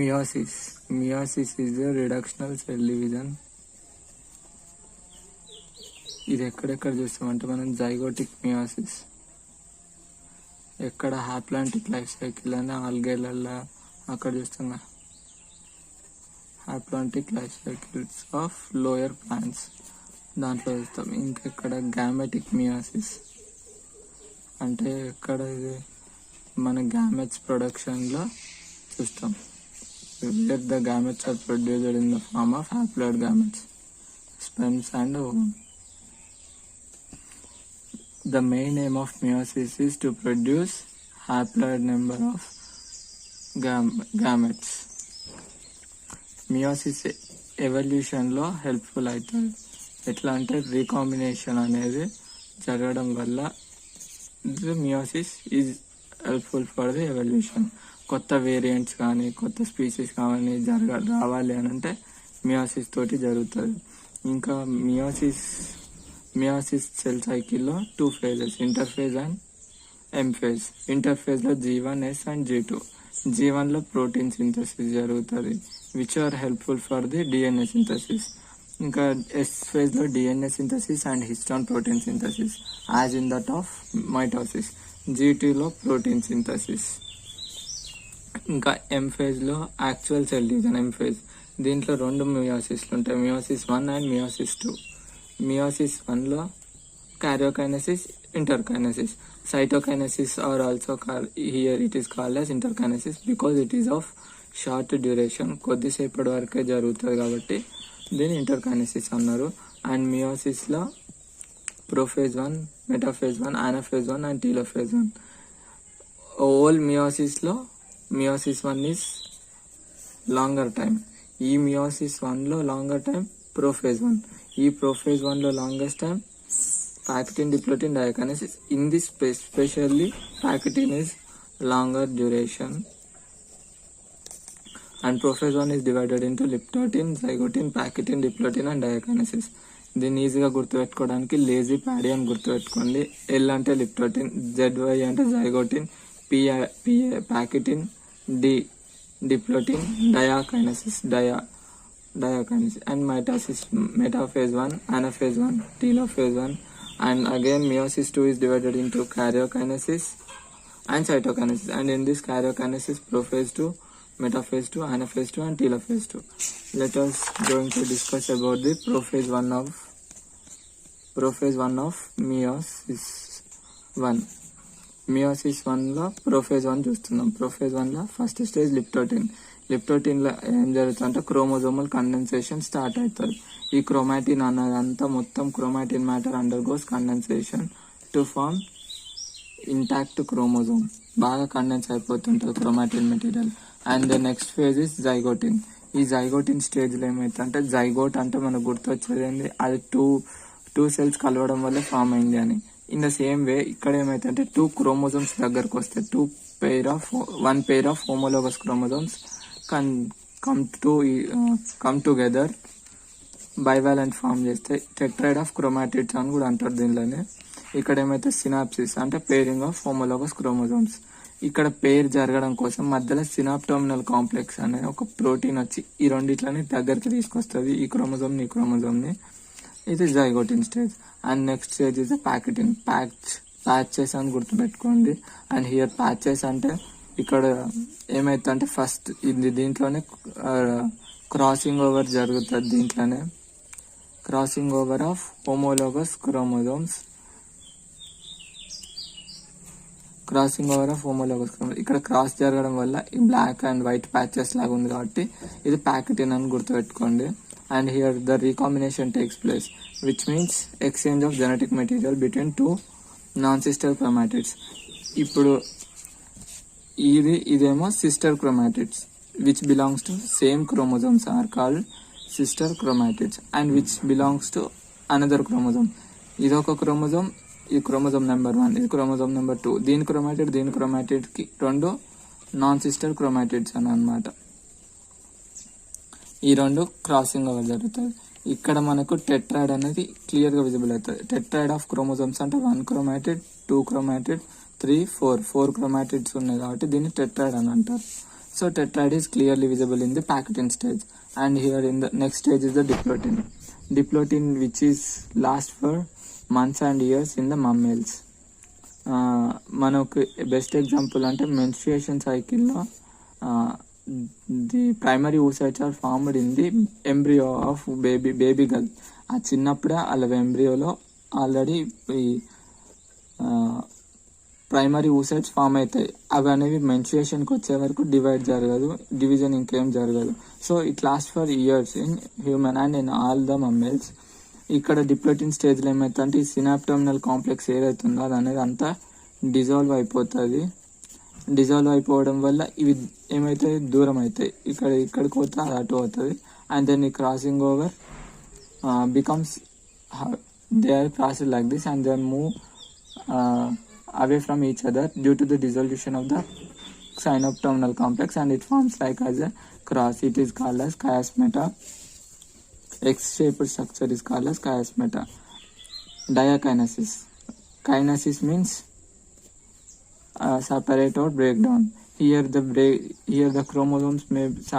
Meiosis is the reductional cell division. ఇది ఎక్కడెక్కడ చూస్తామంటే మనం జైగోటిక్ మియోసిస్, ఎక్కడ హాప్లాంటిక్ లైఫ్ సైకిల్ అని ఆల్గేలల్లా అక్కడ చూస్తున్నా haplontic life cycles of lower plants దాంట్లో చూస్తాం. ఇంకెక్కడ గ్యామెటిక్ మియోసిస్ అంటే ఎక్కడ ఇది మన గ్యామెట్స్ ప్రొడక్షన్లో చూస్తాం. Where the gametes are produced in the form of haploid gametes, sperms and ovum. The main aim of meiosis is to produce haploid number of gametes. Meiosis ఎవల్యూషన్లో హెల్ప్ఫుల్ అవుతుంది. ఎట్లా అంటే రీకాంబినేషన్ అనేది జరగడం వల్ల meiosis is helpful for the evolution. కొత్త variants కానీ కొత్త స్పీసీస్ కానీ రావాలి అని అంటే మియోసిస్ తోటి జరుగుతుంది. ఇంకా మియోసిస్ సెల్ సైకిల్లో 2 phases, ఇంటర్ఫేజ్ అండ్ ఎంఫేజ్. ఇంటర్ఫేజ్లో G1S అండ్ G2. G1లో ప్రోటీన్ సింథసిస్ జరుగుతుంది which are helpful for the DNA synthesis. ఇంకా ఎస్ ఫేజ్లో DNA synthesis and histone protein synthesis as in that of mitosis. G2లో ప్రోటీన్ సింథసిస్. ఇంకా M ఫేజ్లో actual cell division M phase. దీంట్లో 2 మియోసిస్లు ఉంటాయి, మియోసిస్ 1 అండ్ మియోసిస్ 2. మియోసిస్ 1లో karyokinesis, interkinesis. Cytokinesis are also here it is called as interkinesis because it is of short duration, కొద్దిసేపటి వరకే జరుగుతుంది కాబట్టి దీన్ని ఇంటర్కైనసిస్ అన్నారు. అండ్ మియోసిస్లో prophase 1, metaphase 1, anaphase 1 and telophase 1. Whole మియోసిస్లో మియోసిస్ 1 ఈస్ లాంగర్ టైం. ఈ మియోసిస్ 1లో లాంగర్ టైం ప్రోఫేజ్ 1. ఈ ప్రోఫేజ్ 1లో longest time pachytene diplotene diakinesis. In this specially pachytene is longer duration and prophase 1 is divided into leptotene, zygotene, pachytene, diplotene and diakinesis. దీన్ని ఈజీగా గుర్తుపెట్టుకోవడానికి lazy paddy అని గుర్తుపెట్టుకోండి. L అంటే leptotene, ZY అంటే zygotene, PA pachytene, D diplotene, diakinesis and mitosis, metaphase 1, anaphase 1, telophase 1, and again meiosis 2 is divided into karyokinesis and cytokinesis, and in this karyokinesis prophase 2, metaphase 2, anaphase 2 and telophase 2. Let us going to discuss about the prophase 1 of meiosis 1. Meiosis 1లో prophase 1 చూస్తున్నాం. Prophase 1లో first stage లిప్టోటిన్లో ఏం జరుగుతుందంటే chromosomal condensation start అవుతుంది. ఈ chromatin అన్నదంతా మొత్తం chromatin matter undergoes condensation to form intact chromosome. బాగా condense అయిపోతుంటుంది chromatin material. And the next phase is zygotene. ఈ జైగోటిన్ స్టేజ్లో ఏమవుతుందంటే, జైగోట్ అంటే మనకు గుర్తొచ్చేది ఏంది, అది టూ సెల్స్ కలవడం వల్ల ఫామ్ అయింది అని. ఇన్ ద సేమ్ వే ఇక్కడ ఏమైతుందంటే 2 chromosomes దగ్గరకు వస్తే 1 pair of homologous chromosomes come together bivalent form చేస్తే టెట్రాయిడ్ ఆఫ్ క్రోమాటిడ్స్ అని కూడా అంటారు దీనిలోనే. ఇక్కడ ఏమైతే సినాప్సిస్ అంటే పేరింగ్ ఆఫ్ హోమోలోగస్ క్రోమోజోమ్స్. ఇక్కడ పేర్ జరగడం కోసం మధ్యలో సినాప్టోమినల్ కాంప్లెక్స్ అనే ఒక ప్రోటీన్ వచ్చి ఈ రెండిట్లని దగ్గరికి తీసుకొస్తుంది, ఈ క్రోమోజోమ్ని. ఇది zygotene stage. And next stage is pachytene. Patches అని గుర్తుపెట్టుకోండి. అండ్ హియర్ ప్యాచెస్ అంటే ఇక్కడ ఏమైతుందంటే ఫస్ట్ దీంట్లోనే క్రాసింగ్ ఓవర్ జరుగుతుంది. దీంట్లోనే crossing over of homologous chromosomes. ఇక్కడ క్రాస్ జరగడం వల్ల ఈ బ్లాక్ అండ్ వైట్ ప్యాచెస్ లాగా ఉంది కాబట్టి ఇది ప్యాకిటిన్ అని గుర్తుపెట్టుకోండి. And here the recombination takes place, which means exchange of genetic material between 2 non-sister chromatids. ఇప్పుడు ఇదేమో sister chromatids which belongs to same chromosomes are called sister chromatids, and which belongs to another chromosome. ఇది ఒక chromosome, ఈ chromosome number 1, ఇది chromosome number 2. దీని chromatid కి 2 non sister chromatids అని అన్నమాట. ఈ 2 క్రాసింగ్ ఓవర్ జరుగుతుంది. ఇక్కడ మనకు టెట్రాయిడ్ అనేది క్లియర్గా విజిబుల్ అవుతుంది. టెట్రాయిడ్ ఆఫ్ క్రోమోజోమ్స్ అంటే 1 క్రోమాటిడ్, 2 క్రోమాటిడ్, 3, 4 క్రోమాటిడ్స్ ఉన్నాయి కాబట్టి దీన్ని టెట్రాయిడ్ అని అంటారు. So tetrad is clearly visible in the Pachytene stage, and here in the next stage is the diplotin. Diplotin, which is lasts for months and years in the mammals. మనకు best example అంటే menstruation సైకిల్లో the primary oocytes are formed in the embryo of baby girl. ఆ చిన్నప్పుడే వాళ్ళ ఎంబ్రియోలో already ఈ primary oocytes form అవుతాయి. అవి అనేవి మెన్స్ట్రుయేషన్కి వచ్చే వరకు డివిజన్ ఇంకేం జరగదు. So it last for years in human and in all the mammals. ఇక్కడ డిప్లోటిన్ స్టేజ్లో ఏమవుతుందంటే ఈ సినాప్టర్మినల్ కాంప్లెక్స్ ఏదైతుందో అది అనేది అంతా డిజాల్వ్ అయిపోతుంది. డిజాల్వ్ అయిపోవడం వల్ల ఇవి ఏమవుతాయి, దూరం అవుతాయి. ఇక్కడికి పోతే అది అటు అవుతుంది. అండ్ దెన్ ఈ crossing over becomes they are crossed like this and then move away from each other due to the dissolution of the synaptominal complex, and it forms like as a cross. It is called as chiasmata. X-shaped structure is called as chiasmata. Diakinesis. Kinesis means separate or breakdown. Here the chromosomes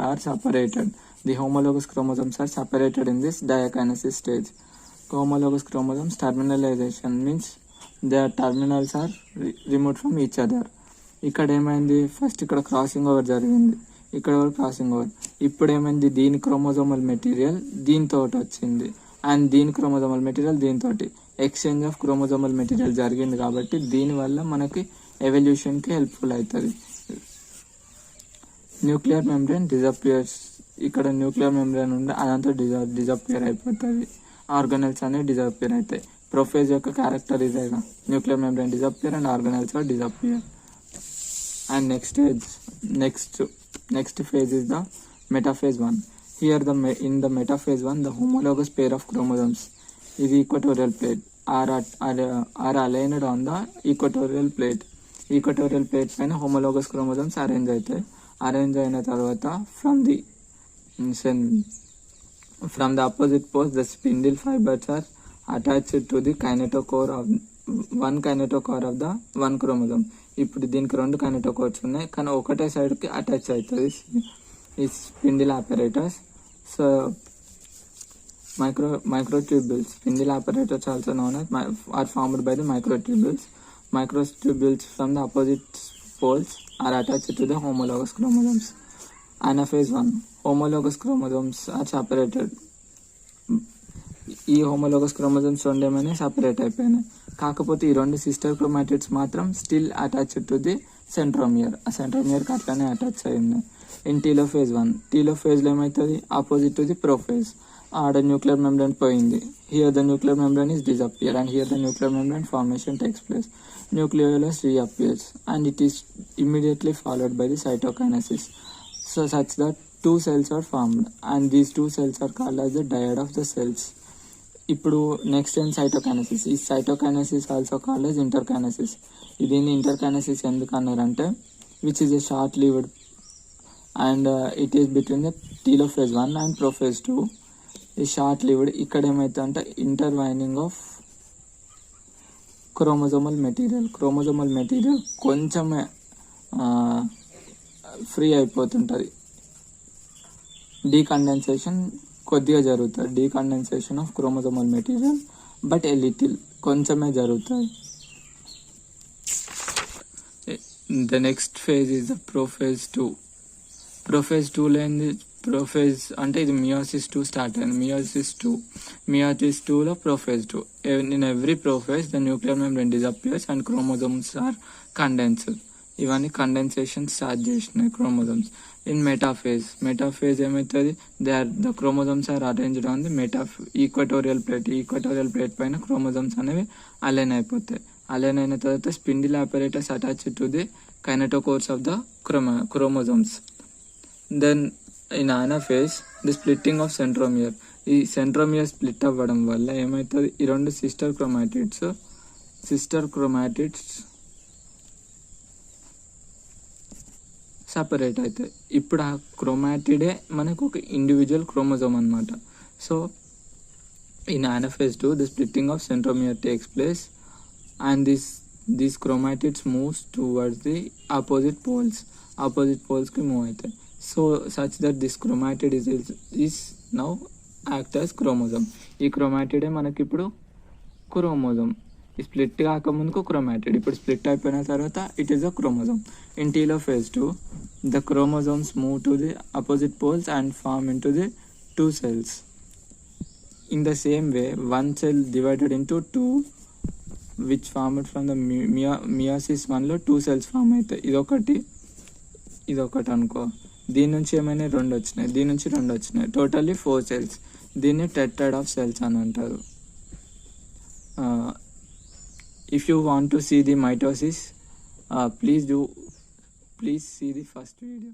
are separated. The homologous chromosomes are separated in this diakinesis stage. Homologous chromosomes terminalization means their terminals are removed from each other. ఇక్కడ ఏమైంది, first ఇక్కడ crossing over జరిగింది, ఇక్కడ crossing over. ఇప్పుడు ఏమైంది, దీని chromosomal material దీంతో వచ్చింది అండ్ దీని క్రోమోజోమల్ మెటీరియల్ దీంతో ఎక్స్చేంజ్ ఆఫ్ క్రోమోజోమల్ మెటీరియల్ జరిగింది. కాబట్టి దీనివల్ల మనకి ఎవల్యూషన్కి హెల్ప్ఫుల్ అవుతుంది. Nuclear membrane disappears. ఇక్కడ న్యూక్లియర్ మెంబ్రెయిన్ ఉంటే అదంతా డిజపియర్ అయిపోతుంది. ఆర్గనల్స్ అనేవి డిజపియర్ అవుతాయి. ప్రొఫేజ్ యొక్క క్యారెక్టర్ ఇదేగా, nuclear membrane disappear and organelles are disappear. And next phase is the metaphase 1. Here in the metaphase 1 the homologous pair of chromosomes is equatorial plate are aligned on the equatorial plate. Equatorial plate పైన homologous chromosomes arrange అవుతాయి. Arrange అయిన తర్వాత from the opposite poles the spindle fibers are attached to the kinetochore of the one chromosome. ఇప్పుడు దీనికి 2 కైనెటోకోర్స్ ఉన్నాయి, కానీ ఒకటే సైడ్కి అటాచ్ అవుతుంది ఈ spindle apparatus. So microtubules, spindle apparatus also known as are formed by the microtubules. Microtubules from the opposite poles are attached to the homologous chromosomes. Anaphase 1, homologous chromosomes are separated. ఈ homologous chromosomes రెండేమైనా separate అయిపోయినాయి. కాకపోతే ఈ 2 sister chromatids మాత్రం still attached to the centromere. ఆ సెంట్రోమియర్కి అట్లానే attach అయి ఉన్నాయి. In telophase 1, టీలోఫేజ్లో ఏమవుతుంది, ఆపోజిట్ టు ది ప్రోఫేజ్. ఆడ న్యూక్లియర్ మెంబ్రెయిన్ పోయింది. Here the nuclear membrane is disappear and here the nuclear membrane formation takes place. Nucleolus reappears and it is immediately followed by the cytokinesis, so such that 2 cells are formed and these 2 cells are called as the dyad of the cells. ఇప్పుడు next ఏం cytokinesis. ఈ cytokinesis also called as interkinesis. దీన్ని interkinesis ఎందుకు అన్నారంటే which is a short lived and it is between the telophase 1 and prophase 2. ఈ short lived. ఇక్కడ ఏమవుతుందంటే intertwining of chromosomal material కొంచెమే ఫ్రీ అయిపోతుంటుంది. డీకండెన్సేషన్ కొద్దిగా జరుగుతుంది, decondensation of chromosomal material, but a little, కొంచెమే జరుగుతుంది. The next phase is the prophase 2. Prophase 2లో ఏంది, ప్రోఫేజ్ అంటే ఇది మియోసిస్ 2 స్టార్ట్ అయింది. మియోసిస్ 2లో prophase 2. In every prophase the nuclear membrane disappears and chromosomes are condensed. ఇవన్నీ కండెన్సేషన్ స్టార్ట్ చేసినాయి క్రోమోజోమ్స్. ఇన్ మెటాఫేజ్ ఏమవుతుంది, the chromosomes are arranged on the equatorial plate పైన క్రోమోజోమ్స్ అనేవి అలైన్ అయిపోతాయి. అలైన్ అయిన తర్వాత spindle apparatus attached to the kinetochores of the chromosomes. Then in anaphase the splitting of centromere. ఈ centromere split అవ్వడం వల్ల ఏమవుతుంది, ఈ 2 సిస్టర్ క్రోమాటిడ్స్ సపరేట్ అవుతాయి. ఇప్పుడు ఆ క్రోమాటిడే మనకు ఒక ఇండివిజువల్ క్రోమోజోమ్ అనమాట. So in anaphase 2 the splitting of centromere takes place and this these chromatids moves towards the opposite poles కి మూవ్ అవుతాయి. So such that this chromatid is now act as chromosome. ఈ క్రోమాటిడే మనకి ఇప్పుడు chromosome. ఈ split కాకముందుకు chromatid, ఇప్పుడు split అయిపోయిన తర్వాత it is a chromosome. In telophase 2 the chromosomes move to the opposite poles and form into the two cells. In the same way, one cell divided into two which formed from the meiosis 1 లో 2 cells form అవుతాయి. ఇదొకటి అనుకో, దీని నుంచి ఏమైనా 2 వచ్చినాయి, దీని నుంచి 2 వచ్చినాయి, టోటల్లీ 4 cells. దీన్ని టెట్రాడ్ ఆఫ్ సెల్స్ అని అంటారు. If you want to see the mitosis, please see the first video.